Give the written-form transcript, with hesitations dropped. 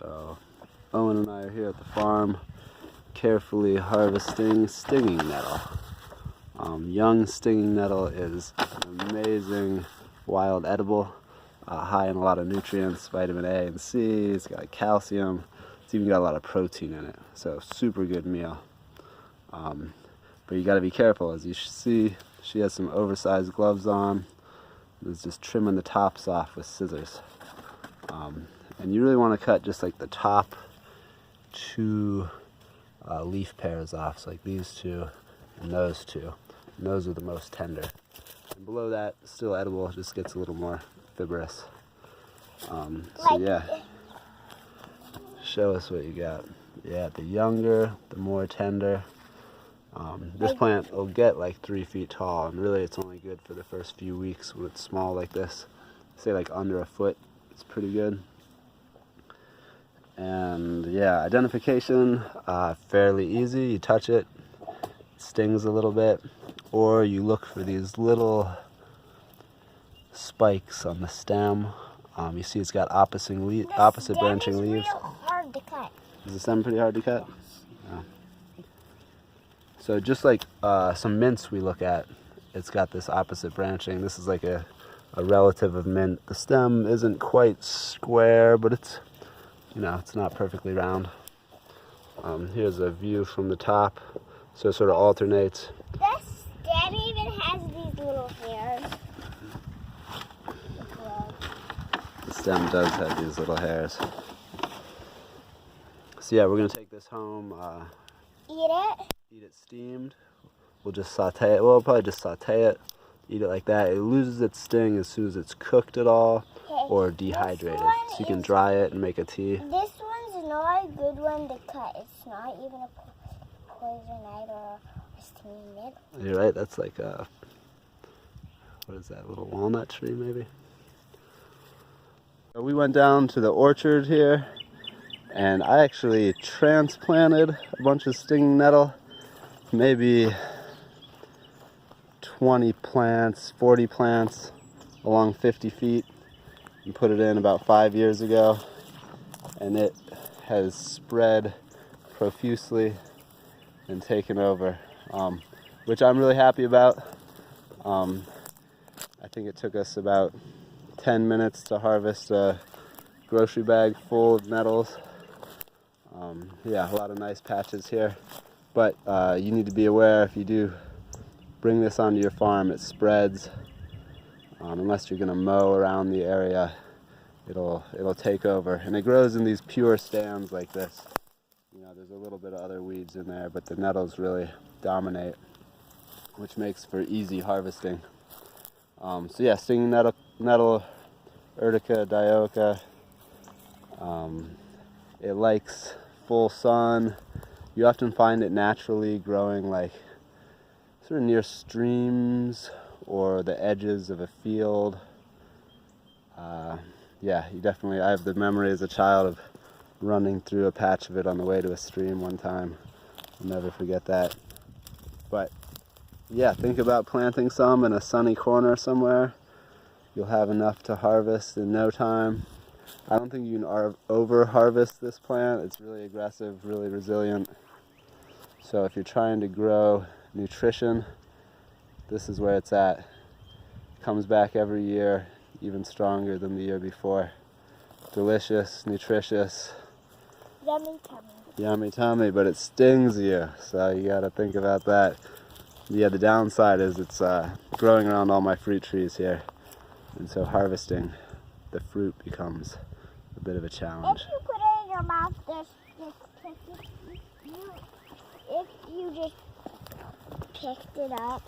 So Owen and I are here at the farm carefully harvesting stinging nettle. Young stinging nettle is an amazing wild edible, high in a lot of nutrients, vitamin A and C, it's got calcium, it's even got a lot of protein in it, so super good meal. But you got to be careful. As you see, she has some oversized gloves on. It's just trimming the tops off with scissors. And you really want to cut just like the top two leaf pairs off, so like these two and those two. And those are the most tender. And below that, still edible, just gets a little more fibrous. So yeah, show us what you got. Yeah, the younger, the more tender. This plant will get like 3 feet tall, and really it's only good for the first few weeks when it's small like this. Say like under a foot, it's pretty good. And yeah, identification, fairly easy. You touch it, it stings a little bit, or you look for these little spikes on the stem. You see it's got opposite branching leaves. Real hard to cut. Is the stem pretty hard to cut? Yeah. So just like some mints we look at, it's got this opposite branching. This is like a relative of mint. The stem isn't quite square, but it's, you know, it's not perfectly round. Here's a view from the top, so it sort of alternates. This stem even has these little hairs. The stem does have these little hairs. So yeah, we're gonna take this home. Eat it steamed. We'll just saute it. Well, we'll probably just saute it. Eat it like that. It loses its sting as soon as it's cooked at all or dehydrated. So you can dry it and make a tea. This one's not a good one to cut. It's not even a poisonite or a stinging nettle. You're right. That's like a, what is that, little walnut tree maybe? So we went down to the orchard here, and I actually transplanted a bunch of stinging nettle. Maybe 20 plants, 40 plants along 50 feet, and put it in about 5 years ago, and it has spread profusely and taken over, which I'm really happy about. I think it took us about 10 minutes to harvest a grocery bag full of nettles. Yeah, a lot of nice patches here. But you need to be aware, if you do bring this onto your farm, it spreads. Unless you're going to mow around the area, it'll take over. And it grows in these pure stands like this. You know, there's a little bit of other weeds in there, but the nettles really dominate, which makes for easy harvesting. So yeah, stinging nettle, Urtica, dioica. It likes full sun. You often find it naturally growing like sort of near streams or the edges of a field. Yeah, I have the memory as a child of running through a patch of it on the way to a stream one time. I'll never forget that. But yeah, think about planting some in a sunny corner somewhere. You'll have enough to harvest in no time. I don't think you can over-harvest this plant. It's really aggressive, really resilient. So if you're trying to grow nutrition, this is where it's at. It comes back every year, even stronger than the year before. Delicious, nutritious. Yummy tummy. Yummy tummy, but it stings you, so you gotta think about that. Yeah, the downside is it's growing around all my fruit trees here, and so harvesting the fruit becomes a bit of a challenge. If you put it in your mouth, if you just picked it up,